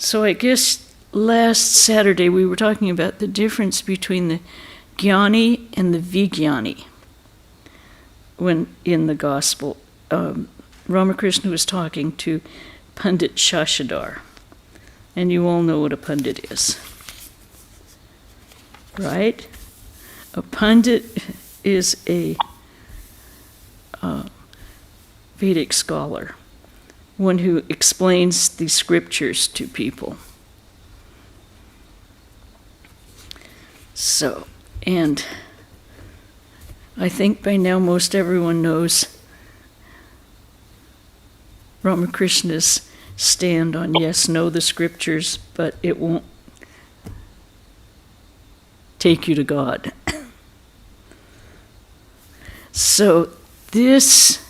So I guess last Saturday we were talking about the difference between the Jnani and the Vijnani when in the Gospel. Ramakrishna was talking to Pandit Shashidhar, and you all know what a Pandit is, right? A Pandit is a Vedic scholar, one who explains the scriptures to people. So, and I think by now most everyone knows Ramakrishna's stand on yes, know the scriptures, but it won't take you to God. So this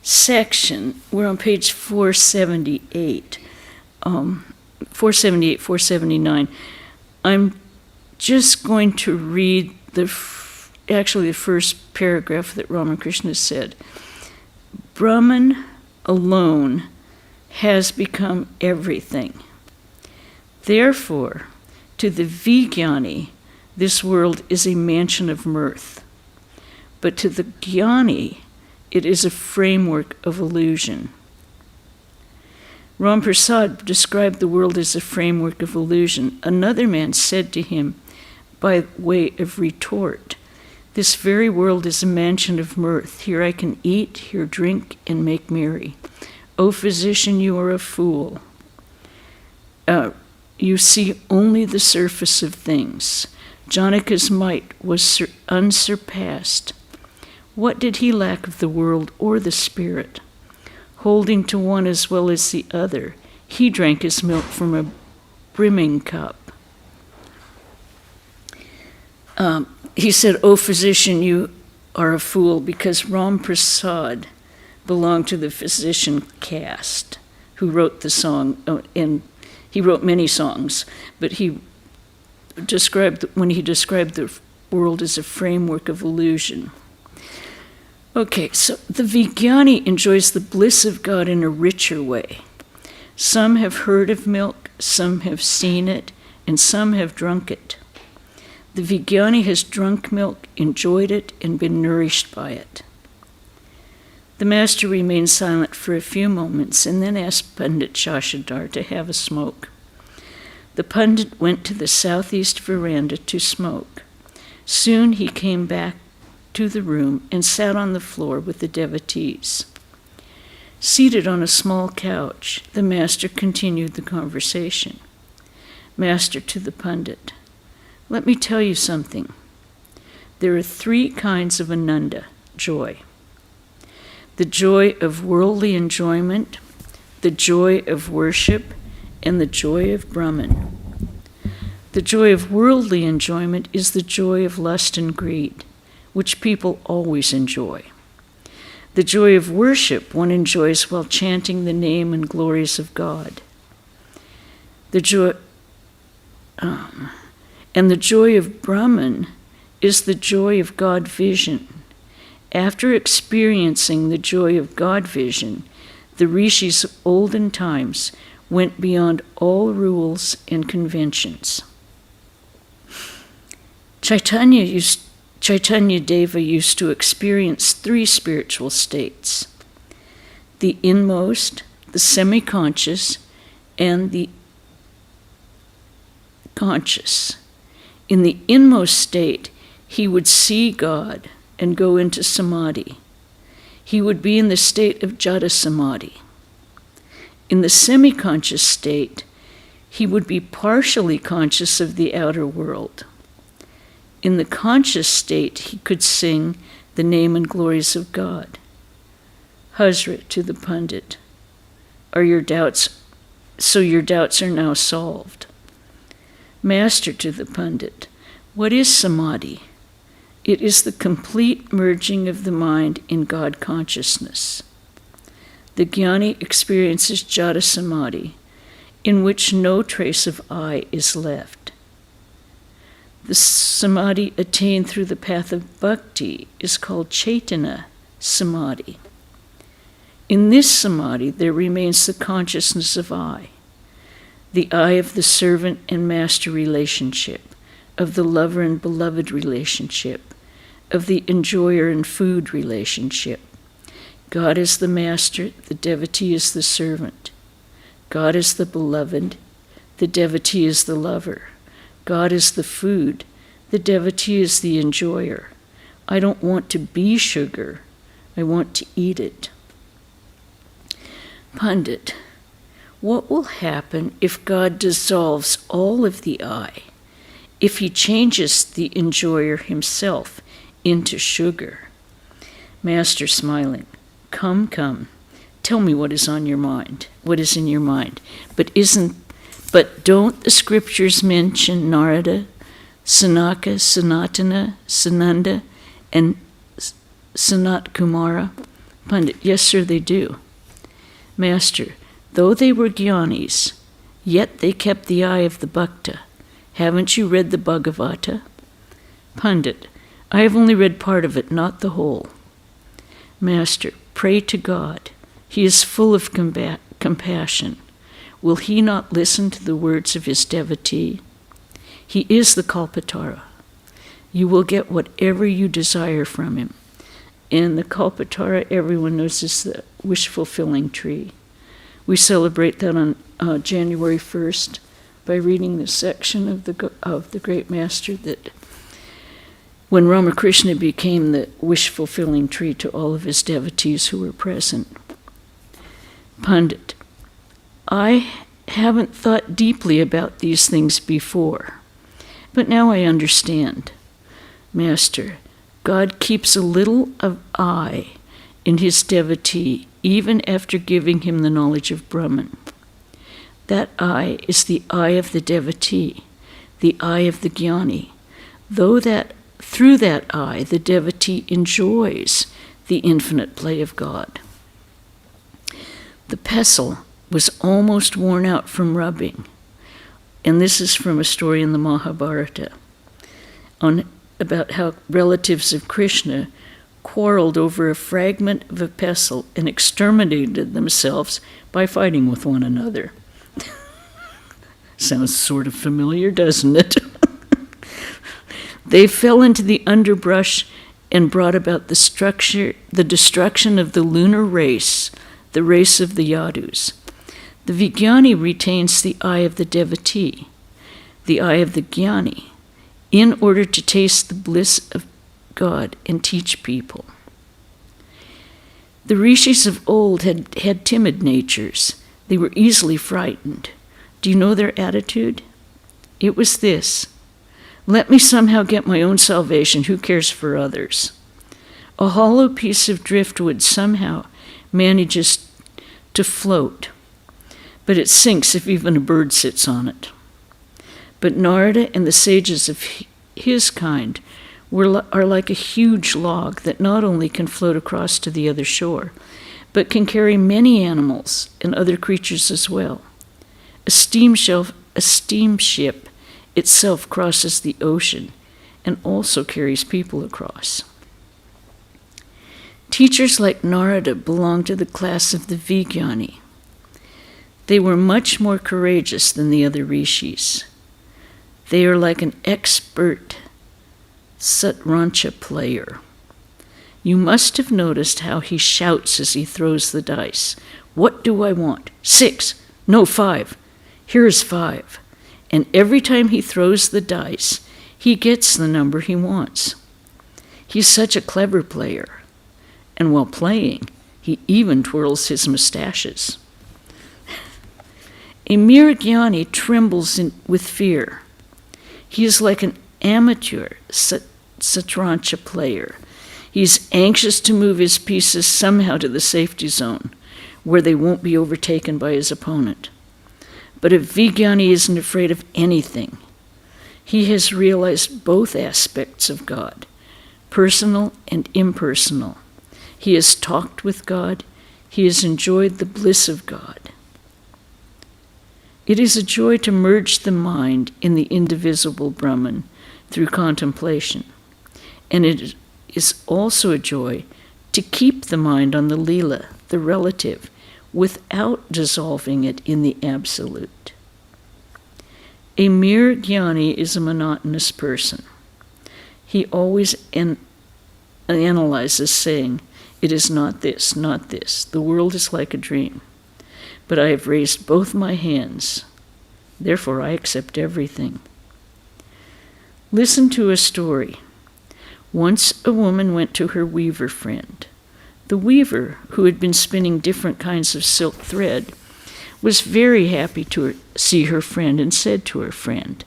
section, we're on page 478, 479. I'm just going to read the first paragraph that Ramakrishna said. Brahman alone has become everything. Therefore, to the Vijnani, this world is a mansion of mirth. But to the Jnani, it is a framework of illusion. Ram Prasad described the world as a framework of illusion. Another man said to him, by way of retort, this very world is a mansion of mirth. Here I can eat, here drink, and make merry. O physician, you are a fool. You see only the surface of things. Janaka's might was unsurpassed. What did he lack of the world or the spirit? Holding to one as well as the other, he drank his milk from a brimming cup. He said, O physician, you are a fool, because Ram Prasad belonged to the physician caste who wrote the song, and he wrote many songs, but when he described the world as a framework of illusion. Okay, so the Vijnani enjoys the bliss of God in a richer way. Some have heard of milk, some have seen it, and some have drunk it. The Vijnani has drunk milk, enjoyed it, and been nourished by it. The master remained silent for a few moments and then asked Pandit Shashidhar to have a smoke. The Pandit went to the southeast veranda to smoke. Soon he came back to the room and sat on the floor with the devotees. Seated on a small couch, the master continued the conversation. Master to the Pandit, let me tell you something. There are three kinds of ananda, joy. The joy of worldly enjoyment, the joy of worship, and the joy of Brahman. The joy of worldly enjoyment is the joy of lust and greed, which people always enjoy. The joy of worship one enjoys while chanting the name and glories of God. The joy of Brahman is the joy of God vision. After experiencing the joy of God vision, the rishis of olden times went beyond all rules and conventions. Chaitanya Deva used to experience three spiritual states: the inmost, the semi-conscious, and the conscious. In the inmost state, he would see God and go into samadhi. He would be in the state of jata samadhi. In the semi-conscious state, he would be partially conscious of the outer world. In the conscious state, he could sing the name and glories of God. Hazrat to the Pandit, your doubts are now solved. Master to the Pandit, what is samadhi? It is the complete merging of the mind in God consciousness. The Jnani experiences jata samadhi, in which no trace of I is left. The samadhi attained through the path of bhakti is called Chaitanya samadhi. In this samadhi, there remains the consciousness of I. the eye of the servant and master relationship, of the lover and beloved relationship, of the enjoyer and food relationship. God is the master, the devotee is the servant. God is the beloved, the devotee is the lover. God is the food, the devotee is the enjoyer. I don't want to be sugar, I want to eat it. Pundit, what will happen if God dissolves all of the I, if he changes the enjoyer himself into sugar? Master, smiling, come, tell me what is on your mind, what is in your mind. But don't the scriptures mention Narada, Sanaka, Sanatana, Sananda, and Sanat Kumara? Pundit, yes, sir, they do. Master, though they were jnanis, yet they kept the eye of the bhakta. Haven't you read the Bhagavata? Pundit, I have only read part of it, not the whole. Master, pray to God. He is full of compassion. Will he not listen to the words of his devotee? He is the Kalpatara. You will get whatever you desire from him. And the Kalpatara, everyone knows, is the wish-fulfilling tree. We celebrate that on January 1st by reading the section of the Great Master that when Ramakrishna became the wish-fulfilling tree to all of his devotees who were present. Pundit, I haven't thought deeply about these things before, but now I understand. Master, God keeps a little of I in his devotee even after giving him the knowledge of Brahman. That I is the eye of the devotee, the eye of the jnani, through that eye the devotee enjoys the infinite play of God. The pestle was almost worn out from rubbing, and this is from a story in the Mahabharata about how relatives of Krishna quarreled over a fragment of a pestle and exterminated themselves by fighting with one another. Sounds sort of familiar, doesn't it? They fell into the underbrush and brought about the destruction of the lunar race, the race of the Yadus. The Vijnani retains the eye of the devotee, the eye of the Jnani, in order to taste the bliss of God and teach people. The rishis of old had timid natures. They were easily frightened. Do you know their attitude? It was this: let me somehow get my own salvation, who cares for others? A hollow piece of driftwood somehow manages to float, but it sinks if even a bird sits on it. But Narada and the sages of his kind are like a huge log that not only can float across to the other shore, but can carry many animals and other creatures as well. A steamship itself crosses the ocean and also carries people across. Teachers like Narada belong to the class of the Vijnani. They were much more courageous than the other rishis. They are like an expert satrancha player. You must have noticed how he shouts as he throws the dice. What do I want? 6. No, 5. Here's 5. And every time he throws the dice, he gets the number he wants. He's such a clever player. And while playing, he even twirls his mustaches. A mere jnani trembles with fear. He is like an amateur satrancha player. He is anxious to move his pieces somehow to the safety zone, where they won't be overtaken by his opponent. But a Vijnani isn't afraid of anything. He has realized both aspects of God, personal and impersonal. He has talked with God. He has enjoyed the bliss of God. It is a joy to merge the mind in the indivisible Brahman through contemplation. And it is also a joy to keep the mind on the Leela, the relative, without dissolving it in the absolute. A mere jnani is a monotonous person. He always analyzes, saying, "It is not this, not this. The world is like a dream. But I have raised both my hands. Therefore I accept everything." Listen to a story. Once a woman went to her weaver friend. The weaver, who had been spinning different kinds of silk thread, was very happy to see her friend and said to her, "Friend,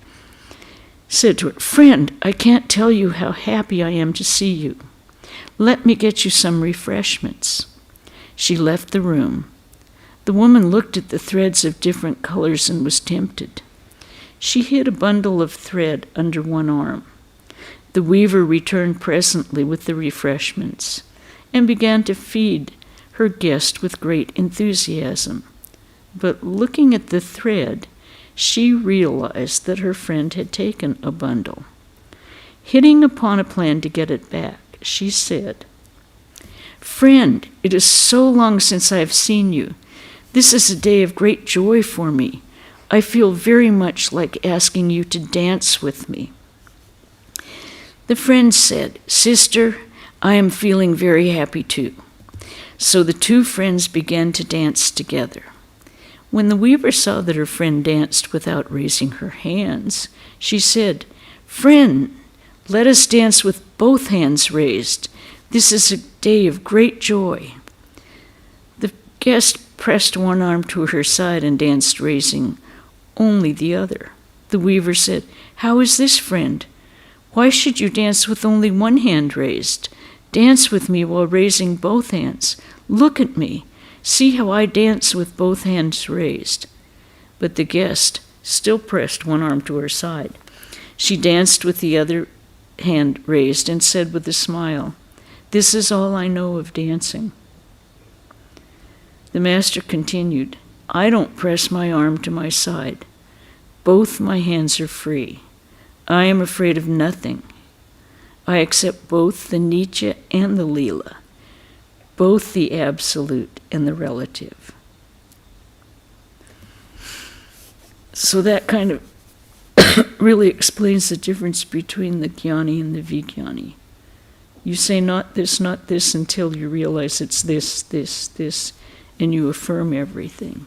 I can't tell you how happy I am to see you. Let me get you some refreshments." She left the room. The woman looked at the threads of different colors and was tempted. She hid a bundle of thread under one arm. The weaver returned presently with the refreshments and began to feed her guest with great enthusiasm. But looking at the thread, she realized that her friend had taken a bundle. Hitting upon a plan to get it back, she said, "Friend, it is so long since I have seen you. This is a day of great joy for me. I feel very much like asking you to dance with me." The friend said, "Sister, I am feeling very happy too." So the two friends began to dance together. When the weaver saw that her friend danced without raising her hands, she said, "Friend, let us dance with both hands raised. This is a day of great joy." The guest pressed one arm to her side and danced, raising only the other. The weaver said, "How is this, friend? Why should you dance with only one hand raised? Dance with me while raising both hands. Look at me. See how I dance with both hands raised." But the guest still pressed one arm to her side. She danced with the other hand raised and said with a smile, "This is all I know of dancing." The master continued, "I don't press my arm to my side. Both my hands are free. I am afraid of nothing. I accept both the Nitya and the Leela, both the absolute and the relative." So that kind of really explains the difference between the jnani and the vijnani. You say not this, until you realize it's this, this, and you affirm everything.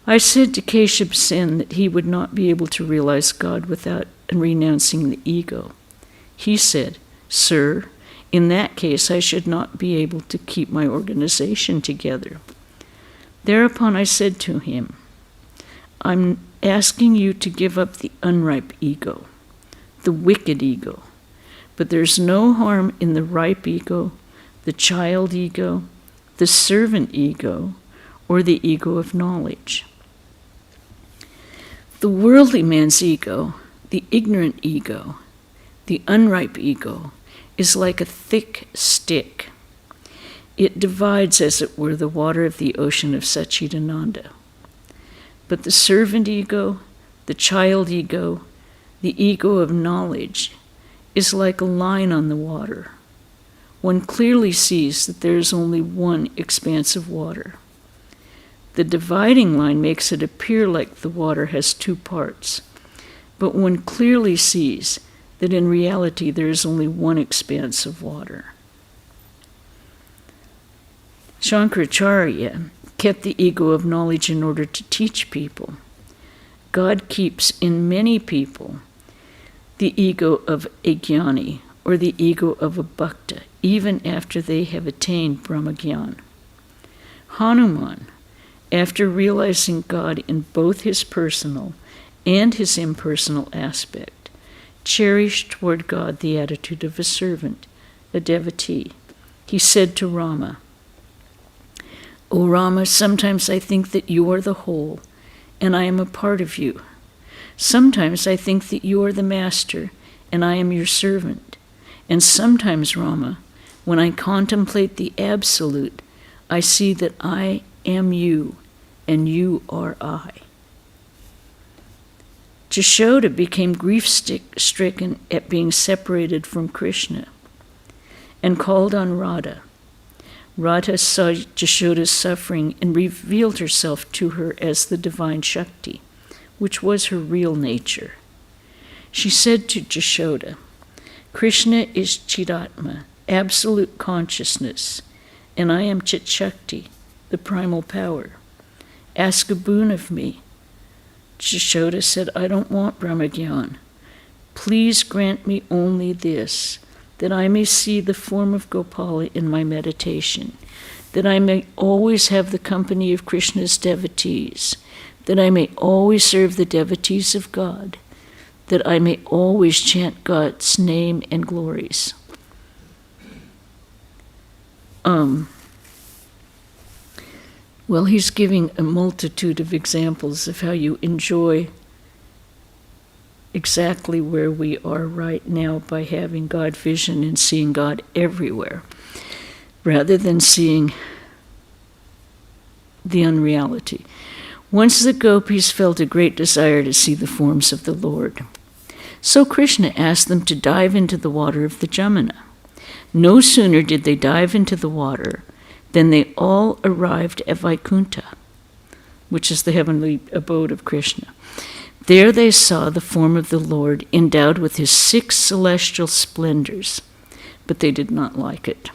I said to Keshav Sen that he would not be able to realize God without renouncing the ego. He said, "Sir, in that case I should not be able to keep my organization together." Thereupon I said to him, "I'm asking you to give up the unripe ego, the wicked ego. But there's no harm in the ripe ego, the child ego, the servant ego, or the ego of knowledge. The worldly man's ego, the ignorant ego, the unripe ego, is like a thick stick. It divides, as it were, the water of the ocean of Satchidananda. But the servant ego, the child ego, the ego of knowledge, is like a line on the water. One clearly sees that there is only one expanse of water. The dividing line makes it appear like the water has two parts, but one clearly sees that in reality there is only one expanse of water." Shankaracharya kept the ego of knowledge in order to teach people. God keeps in many people the ego of a jnani, or the ego of a bhakta, even after they have attained Brahmagyan. Hanuman, after realizing God in both his personal and his impersonal aspect, cherished toward God the attitude of a servant, a devotee. He said to Rama, "O Rama, sometimes I think that you are the whole, and I am a part of you. Sometimes I think that you are the master, and I am your servant. And sometimes, Rama, when I contemplate the Absolute, I see that I am you, and you are I." Jashoda became grief-stricken at being separated from Krishna and called on Radha. Radha saw Jashoda's suffering and revealed herself to her as the divine Shakti, which was her real nature. She said to Jashoda, Krishna is Chidatma, absolute consciousness, and I am Chit Shakti, the primal power. Ask a boon of me. Jashoda said, I don't want Brahmagyan. Please grant me only this, that I may see the form of Gopala in my meditation, that I may always have the company of Krishna's devotees, that I may always serve the devotees of God, that I may always chant God's name and glories. Well, he's giving a multitude of examples of how you enjoy exactly where we are right now by having God vision and seeing God everywhere, rather than seeing the unreality. Once the gopis felt a great desire to see the forms of the Lord. So Krishna asked them to dive into the water of the Jamuna. No sooner did they dive into the water than they all arrived at Vaikuntha, which is the heavenly abode of Krishna. There they saw the form of the Lord endowed with his 6 celestial splendors, but they did not like it.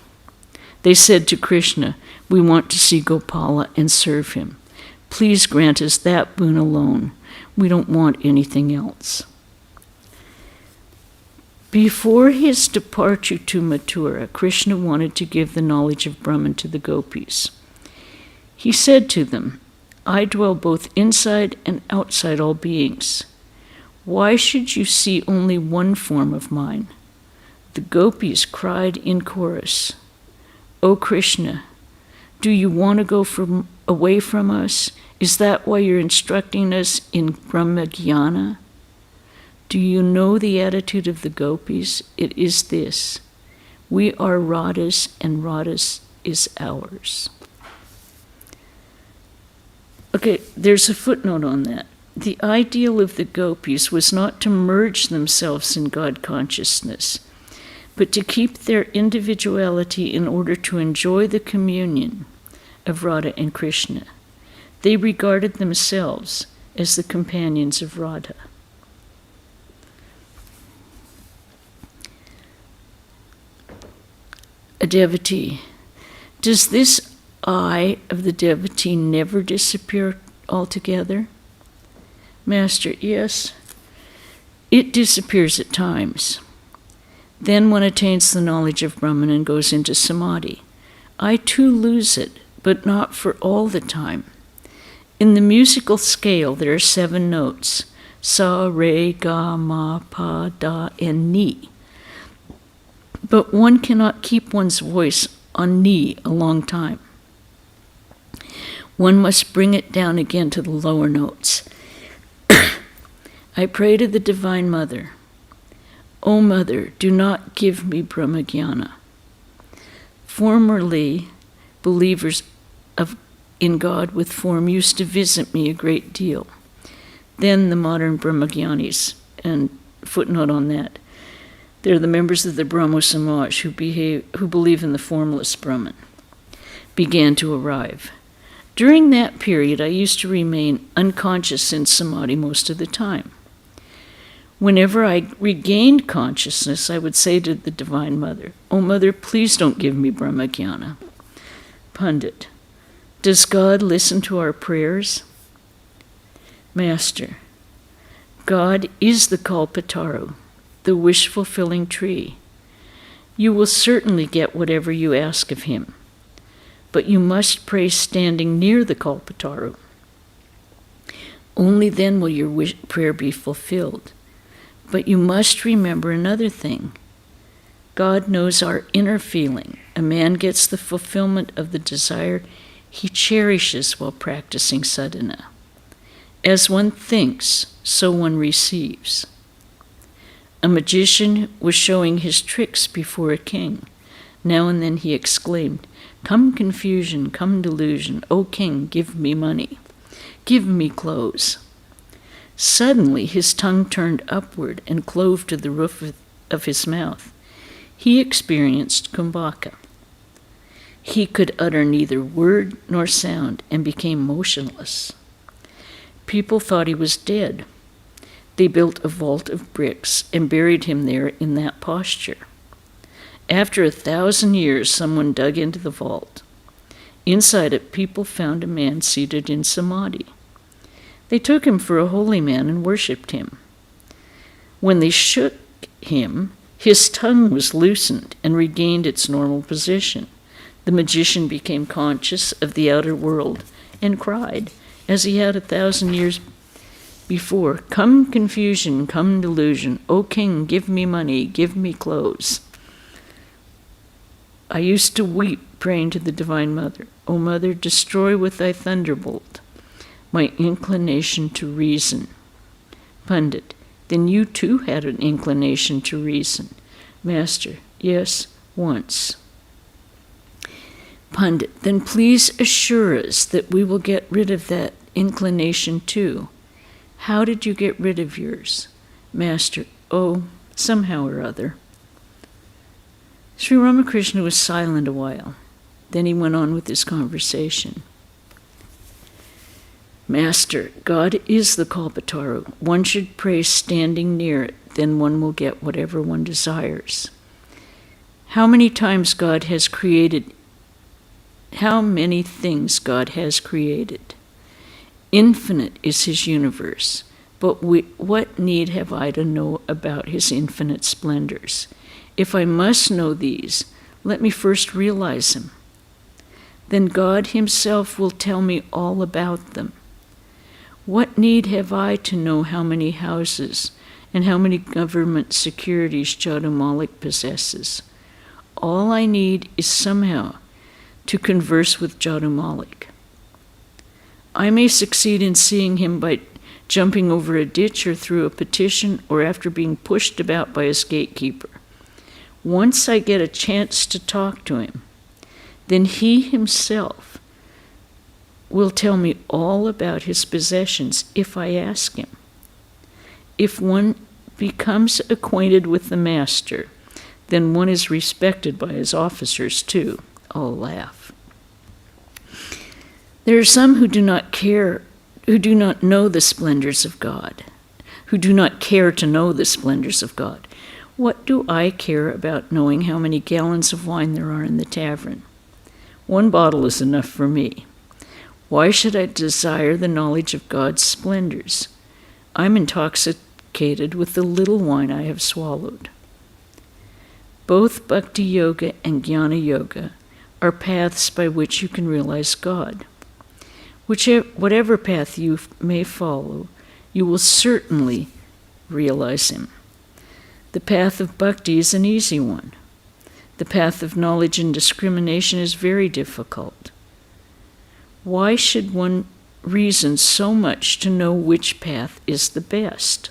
They said to Krishna, we want to see Gopala and serve him. Please grant us that boon alone. We don't want anything else. Before his departure to Mathura, Krishna wanted to give the knowledge of Brahman to the gopis. He said to them, I dwell both inside and outside all beings. Why should you see only one form of mine? The gopis cried in chorus, O Krishna, do you want to go away from us? Is that why you're instructing us in Brahmajnana? Do you know the attitude of the gopis? It is this. We are Radha's and Radha's is ours. Okay, there's a footnote on that. The ideal of the gopis was not to merge themselves in God consciousness, but to keep their individuality in order to enjoy the communion of Radha and Krishna. They regarded themselves as the companions of Radha. A devotee. Does this I of the devotee never disappear altogether? Master, yes. It disappears at times. Then one attains the knowledge of Brahman and goes into samadhi. I too lose it, but not for all the time. In the musical scale, there are 7 notes, sa, re, ga, ma, pa, da, and ni. But one cannot keep one's voice on ni a long time. One must bring it down again to the lower notes. I pray to the Divine Mother, O Mother, do not give me Brahmajnana. Formerly, believers in God with form used to visit me a great deal. Then the modern Brahmajnanis, and footnote on that, they're the members of the Brahmo Samaj who believe in the formless Brahman, began to arrive. During that period, I used to remain unconscious in samadhi most of the time. Whenever I regained consciousness, I would say to the Divine Mother, "O Mother, please don't give me Brahmajnana." Pundit, does God listen to our prayers? Master, God is the Kalpataru, the wish-fulfilling tree. You will certainly get whatever you ask of him, but you must pray standing near the Kalpataru. Only then will your prayer be fulfilled. But you must remember another thing. God knows our inner feeling. A man gets the fulfillment of the desire he cherishes while practicing sadhana. As one thinks, so one receives. A magician was showing his tricks before a king. Now and then he exclaimed, "Come confusion, come delusion, O king, give me money, give me clothes." Suddenly his tongue turned upward and clove to the roof of his mouth. He experienced kumbhaka. He could utter neither word nor sound and became motionless. People thought he was dead. They built a vault of bricks and buried him there in that posture. After 1,000 years, someone dug into the vault. Inside it, people found a man seated in samadhi. They took him for a holy man and worshipped him. When they shook him, his tongue was loosened and regained its normal position. The magician became conscious of the outer world and cried, as he had 1,000 years before, "Come confusion, come delusion. O king, give me money, give me clothes." I used to weep, praying to the Divine Mother, "O Mother, destroy with thy thunderbolt my inclination to reason." Pundit: "Then you too had an inclination to reason." Master: "Yes, once." Pundit: "Then please assure us that we will get rid of that inclination too. How did you get rid of yours?" Master: "Oh, somehow or other." Sri Ramakrishna was silent a while. Then he went on with his conversation. Master, God is the Kalpataru. One should pray standing near it, then one will get whatever one desires. How many things God has created? Infinite is his universe, but what need have I to know about his infinite splendors? If I must know these, let me first realize him. Then God himself will tell me all about them. What need have I to know how many houses and how many government securities Jadu Malik possesses? All I need is somehow to converse with Jadu Malik. I may succeed in seeing him by jumping over a ditch or through a petition or after being pushed about by his gatekeeper. Once I get a chance to talk to him, then he himself will tell me all about his possessions if I ask him. If one becomes acquainted with the master, then one is respected by his officers too. I'll laugh. There are some who do not know the splendors of God, who do not care to know the splendors of God. What do I care about knowing how many gallons of wine there are in the tavern? 1 bottle is enough for me. Why should I desire the knowledge of God's splendors? I'm intoxicated with the little wine I have swallowed. Both Bhakti Yoga and Jnana Yoga are paths by which you can realize God. Whatever path you may follow, you will certainly realize him. The path of bhakti is an easy one. The path of knowledge and discrimination is very difficult. Why should one reason so much to know which path is the best?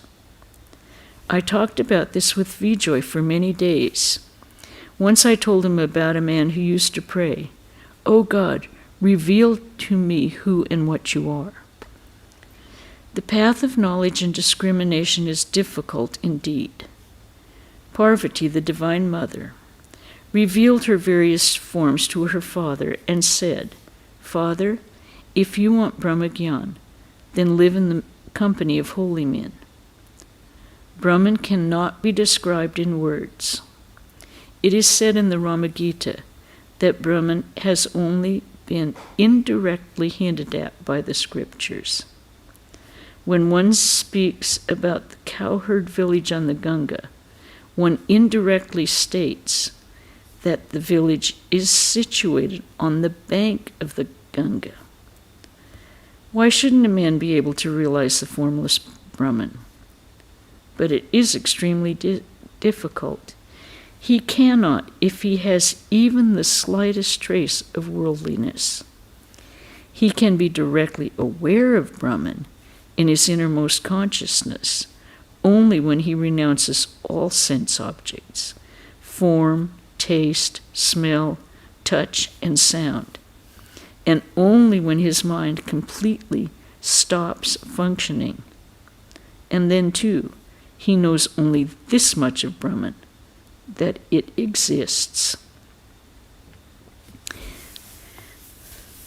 I talked about this with Vijay for many days. Once I told him about a man who used to pray, "O God, reveal to me who and what you are." The path of knowledge and discrimination is difficult indeed. Parvati, the Divine Mother, revealed her various forms to her father and said, "Father, if you want Brahmagyan, then live in the company of holy men." Brahman cannot be described in words. It is said in the Ramagita that Brahman has only been indirectly hinted at by the scriptures. When one speaks about the cowherd village on the Ganga, one indirectly states that the village is situated on the bank of the Ganga. Why shouldn't a man be able to realize the formless Brahman? But it is extremely difficult. He cannot if he has even the slightest trace of worldliness. He can be directly aware of Brahman in his innermost consciousness only when he renounces all sense objects, form, taste, smell, touch, and sound, and only when his mind completely stops functioning. And then, too, he knows only this much of Brahman, that it exists.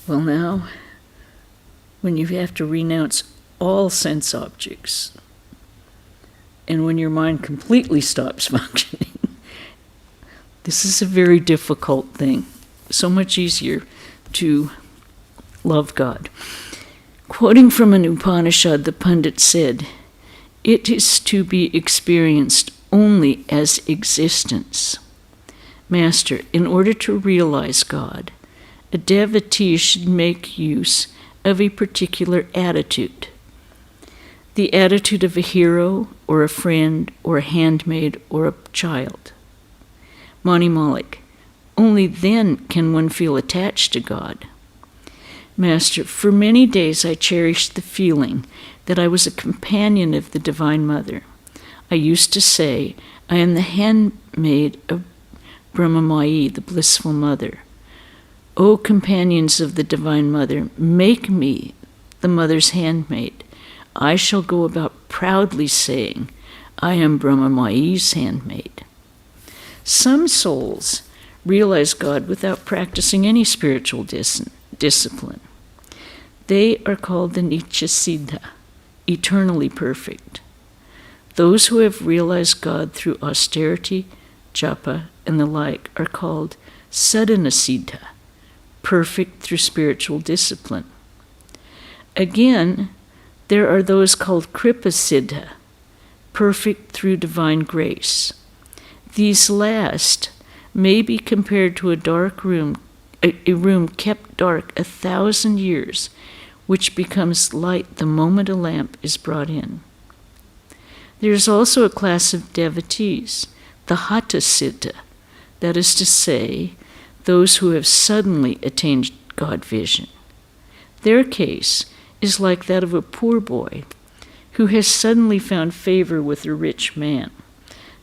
Well, now, when you have to renounce all sense objects. And when your mind completely stops functioning, this is a very difficult thing. So much easier to love God. Quoting from an Upanishad, the Pandit said, "It is to be experienced only as existence." Master, in order to realize God, a devotee should make use of a particular attitude. The attitude of a hero, or a friend, or a handmaid, or a child. Mani Malik, only then can one feel attached to God. Master, for many days I cherished the feeling that I was a companion of the Divine Mother. I used to say, I am the handmaid of Brahmamayi, the blissful mother. O companions of the Divine Mother, make me the Mother's handmaid. I shall go about proudly saying, I am Brahmamayi's handmaid. Some souls realize God without practicing any spiritual discipline. They are called the Nitya Siddha, eternally perfect. Those who have realized God through austerity, japa, and the like are called Sadhana Siddha, perfect through spiritual discipline. Again, there are those called Kripa Siddha, perfect through divine grace. These last may be compared to a dark room, a room kept dark 1,000 years, which becomes light the moment a lamp is brought in. There is also a class of devotees, the Hatha Siddha, that is to say, those who have suddenly attained God vision. Their case is like that of a poor boy who has suddenly found favor with a rich man.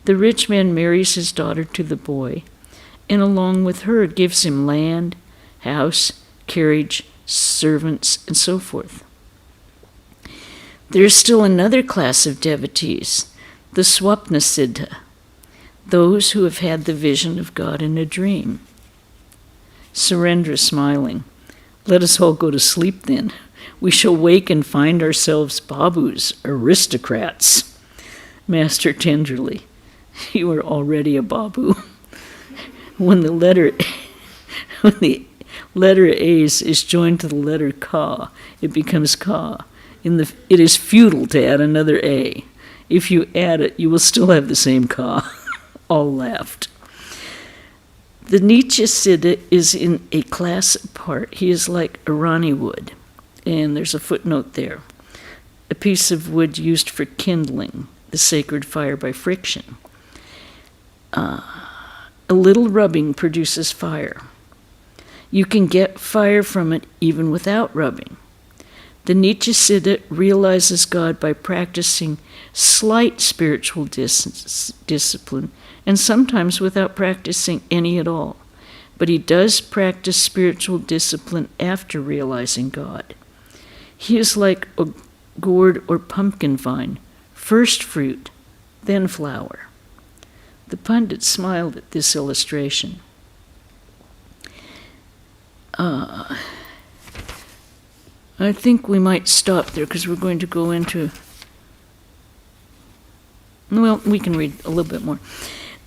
The rich man marries his daughter to the boy, and along with her gives him land, house, carriage, servants, and so forth. There is still another class of devotees, the Swapna Siddha, those who have had the vision of God in a dream. Surendra, smiling, let us all go to sleep then. We shall wake and find ourselves babus, aristocrats. Master, tenderly, you are already a babu. When the letter A's is joined to the letter Ka, it becomes Ka. It is futile to add another A. If you add it, you will still have the same Ka. All laughed. The Nitya Siddha is in a class apart. He is like a Rani wood. And there's a footnote there. A piece of wood used for kindling the sacred fire by friction. A little rubbing produces fire. You can get fire from it even without rubbing. The Nitya Siddha realizes God by practicing slight spiritual discipline, and sometimes without practicing any at all. But he does practice spiritual discipline after realizing God. He is like a gourd or pumpkin vine, first fruit, then flower. The Pandit smiled at this illustration. I think we might stop there because we're going to go into, well, we can read a little bit more.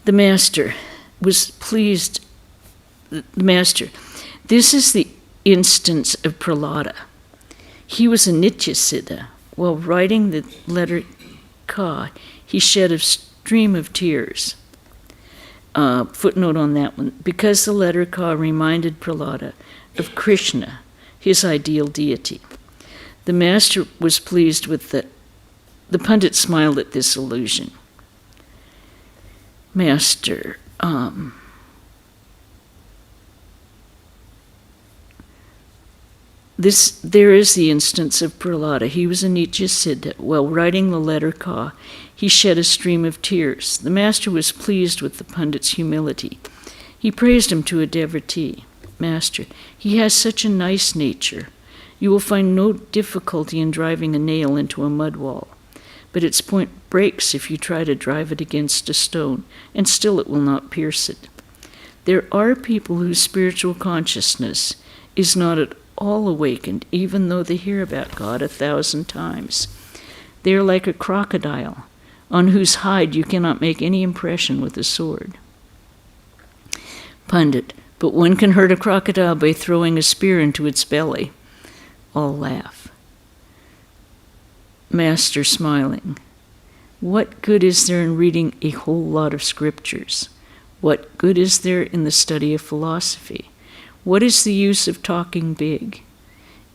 The Master was pleased. The Master, this is the instance of Prahlada. He was a Nitya Siddha. While writing the letter Ka, he shed a stream of tears. Footnote on that one. Because the letter Ka reminded Prahlada of Krishna, his ideal deity. The Master was pleased with the Pandit smiled at this allusion. Master, there is the instance of Prahlada. He was a Nitya Siddha. While writing the letter Ka, he shed a stream of tears. The Master was pleased with the Pandit's humility. He praised him to a devotee. Master, he has such a nice nature. You will find no difficulty in driving a nail into a mud wall, but its point breaks if you try to drive it against a stone, and still it will not pierce it. There are people whose spiritual consciousness is not at all awakened, even though they hear about God 1,000 times. They are like a crocodile, on whose hide you cannot make any impression with a sword. Pundit, but one can hurt a crocodile by throwing a spear into its belly. All laugh. Master, smiling. What good is there in reading a whole lot of scriptures? What good is there in the study of philosophy? What is the use of talking big?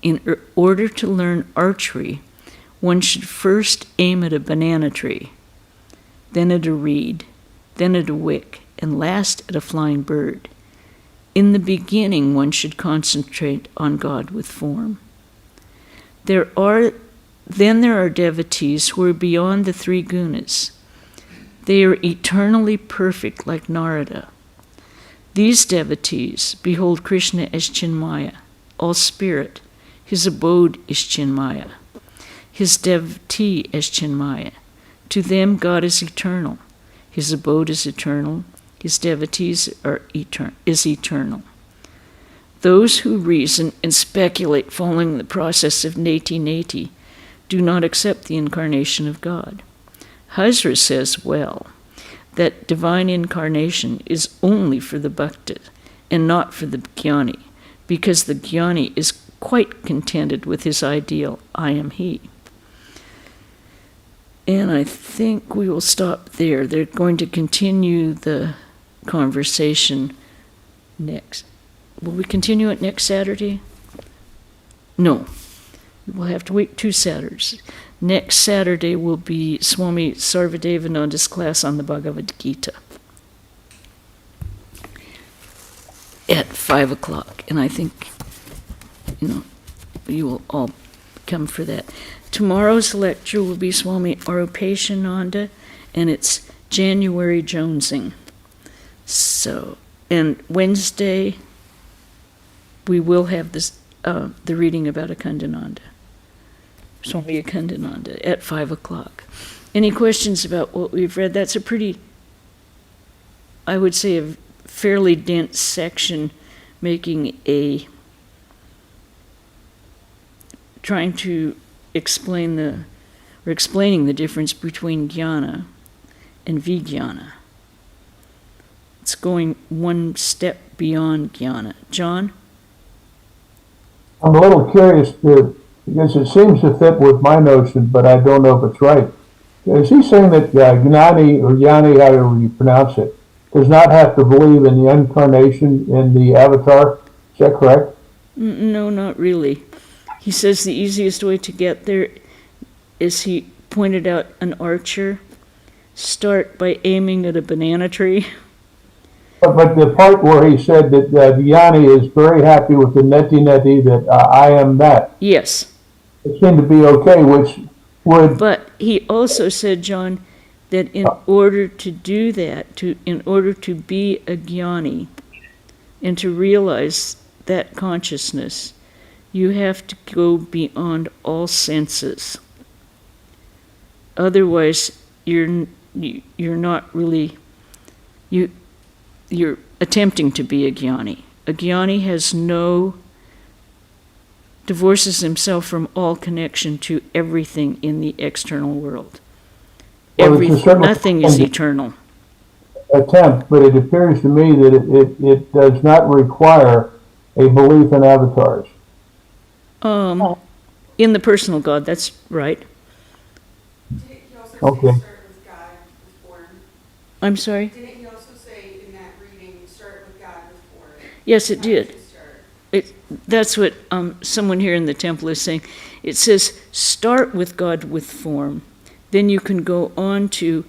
In order to learn archery, one should first aim at a banana tree, then at a reed, then at a wick, and last at a flying bird. In the beginning, one should concentrate on God with form. Then there are devotees who are beyond the three gunas. They are eternally perfect like Narada. These devotees behold Krishna as Chinmaya, all spirit. His abode is Chinmaya. His devotee as Chinmaya. To them, God is eternal. His abode is eternal. His devotees is eternal. Those who reason and speculate following the process of neti-neti do not accept the incarnation of God. Hazra says, well, that divine incarnation is only for the bhakta and not for the jnani, because the jnani is quite contented with his ideal, I am he. And I think we will stop there. They're going to continue the conversation next. Will we continue it next Saturday? No. We'll have to wait 2 Saturdays. Next Saturday will be Swami Sarvadevananda's class on the Bhagavad Gita at 5 o'clock. And I think, you will all come for that. Tomorrow's lecture will be Swami Arupeshananda, and it's January Jonesing. So, and Wednesday, we will have this, the reading about Akhandananda. Swami Akhandananda at 5 o'clock. Any questions about what we've read? That's a pretty, I would say, a fairly dense section, trying to explaining the difference between jnana and vijnana. It's going one step beyond jnana. John? I'm a little curious because it seems to fit with my notion, but I don't know if it's right. Is he saying that Gnani or Yanni, however you pronounce it, does not have to believe in the incarnation in the avatar? Is that correct? No, not really. He says the easiest way to get there is, he pointed out, an archer. Start by aiming at a banana tree. But the part where he said that Yanni is very happy with the neti-neti, that I am that. Yes. It seemed to be okay, which would... But he also said, John, that in order to do that, in order to be a jnani and to realize that consciousness, you have to go beyond all senses. Otherwise, you're not really... You're attempting to be a jnani. A jnani divorces himself from all connection to everything in the external world. Nothing is eternal. Attempt, but it appears to me that it does not require a belief in avatars. In the personal God, that's right. Okay. I'm sorry? Didn't he also say in that reading, start with God before? Yes, it did. That's what someone here in the temple is saying. It says, start with God with form. Then you can go on to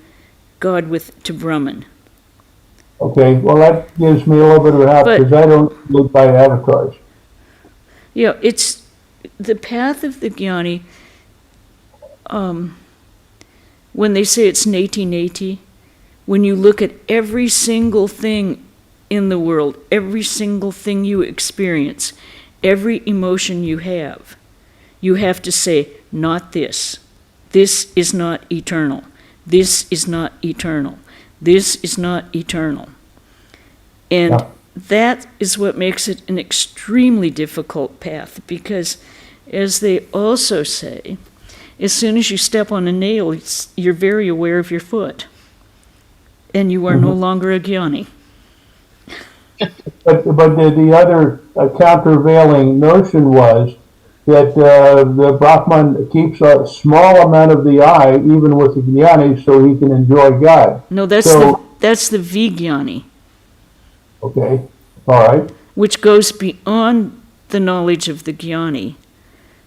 God to Brahman. Okay, well that gives me a little bit of a help, because I don't look by avatars. Yeah, it's the path of the jnani. When they say it's neti-neti, when you look at every single thing in the world, every single thing you experience, every emotion you have to say, not this. This is not eternal. This is not eternal. This is not eternal. And that is what makes it an extremely difficult path, because as they also say, as soon as you step on a nail, you're very aware of your foot, and you are no longer a jnani. But the other countervailing notion was that the Brahman keeps a small amount of the eye, even with the jnani, so he can enjoy God. No, that's So- the vijnani, Okay, all right. which goes beyond the knowledge of the jnani.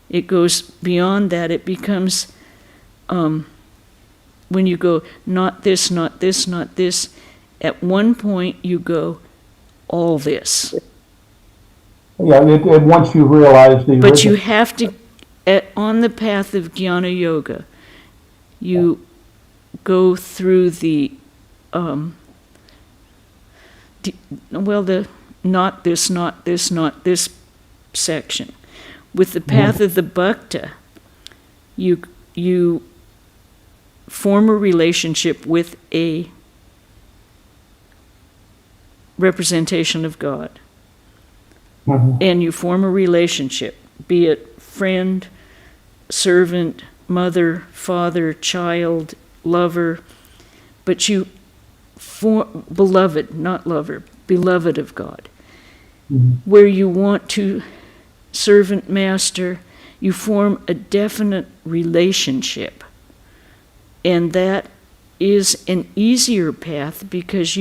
It goes beyond that. It becomes, when you go, not this, not this, not this, at one point you go, all this. Yeah, once you realize the But you original- have to, on the path of jnana yoga, you go through the not this, not this, not this section. With the path of the bhakta, you form a relationship with a representation of God. And you form a relationship, be it friend, servant, mother, father, child, lover, but you beloved, not lover, beloved of God, where you want to servant master, you form a definite relationship. And that is an easier path because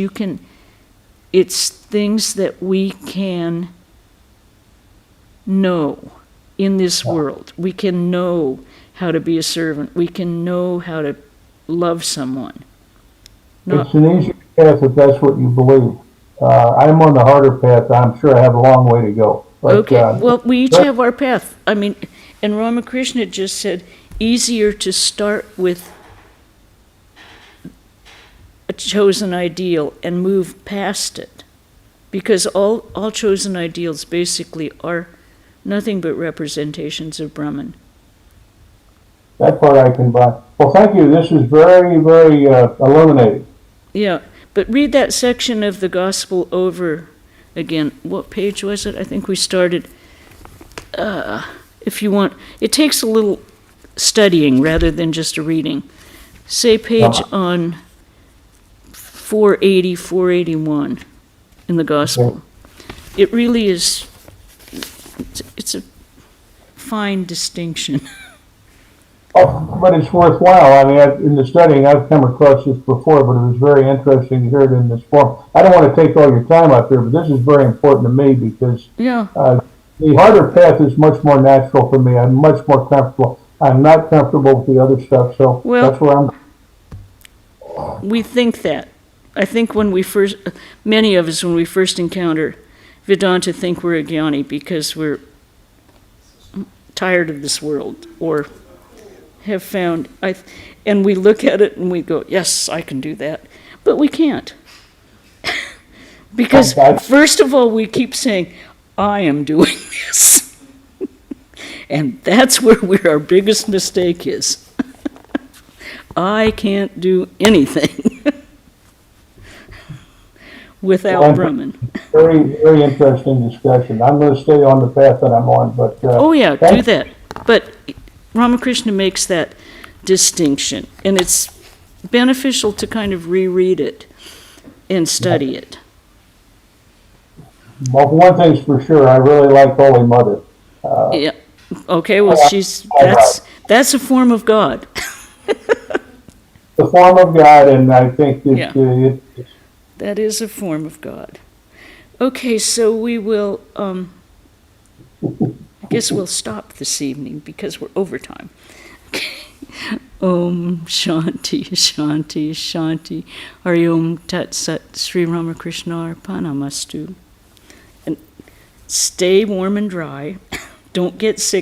it's things that we can know in this world. We can know how to be a servant. We can know how to love someone. It's an easier path if that's what you believe. I'm on the harder path. I'm sure I have a long way to go. But, Okay, well, we each have our path. I mean, and Ramakrishna just said, easier to start with a chosen ideal and move past it. Because all chosen ideals basically are nothing but representations of Brahman. that part I can buy. Well, thank you. This is very, very illuminating. Yeah, but read that section of the Gospel over again. What page was it? I think we started, if you want, it takes a little studying rather than just a reading. Say page on 480, 481 in the Gospel. It really is, it's a fine distinction. Oh, but it's worthwhile. I mean, in the studying, I've come across this before, but it was very interesting to hear it in this form. I don't want to take all your time up here, but this is very important to me because Yeah, the harder path is much more natural for me. I'm much more comfortable. I'm not comfortable with the other stuff, so Well- that's where I'm. we think that. I think many of us, when we first encounter Vedanta, think we're a jnani because we're tired of this world or have found, and we look at it and we go, yes, I can do that. But we can't. Because first of all, we keep saying, I am doing this. And that's where our biggest mistake is. I can't do anything without Brahman. Very, very interesting discussion. I'm going to stay on the path that I'm on, but. Oh, yeah, do that. But Ramakrishna makes that distinction, and it's beneficial to kind of reread it and study it. Well, one thing's for sure, I really like Holy Mother. Yeah. Okay, well, that's a form of God. The form of God, and I think Yeah. it's That is a form of God. Okay, so we will, I guess we'll stop this evening because we're overtime. Okay. Om Shanti, Shanti, Shanti. Hari Om Tat Sat Sri Ramakrishna Arpanamastu. And stay warm and dry. Don't get sick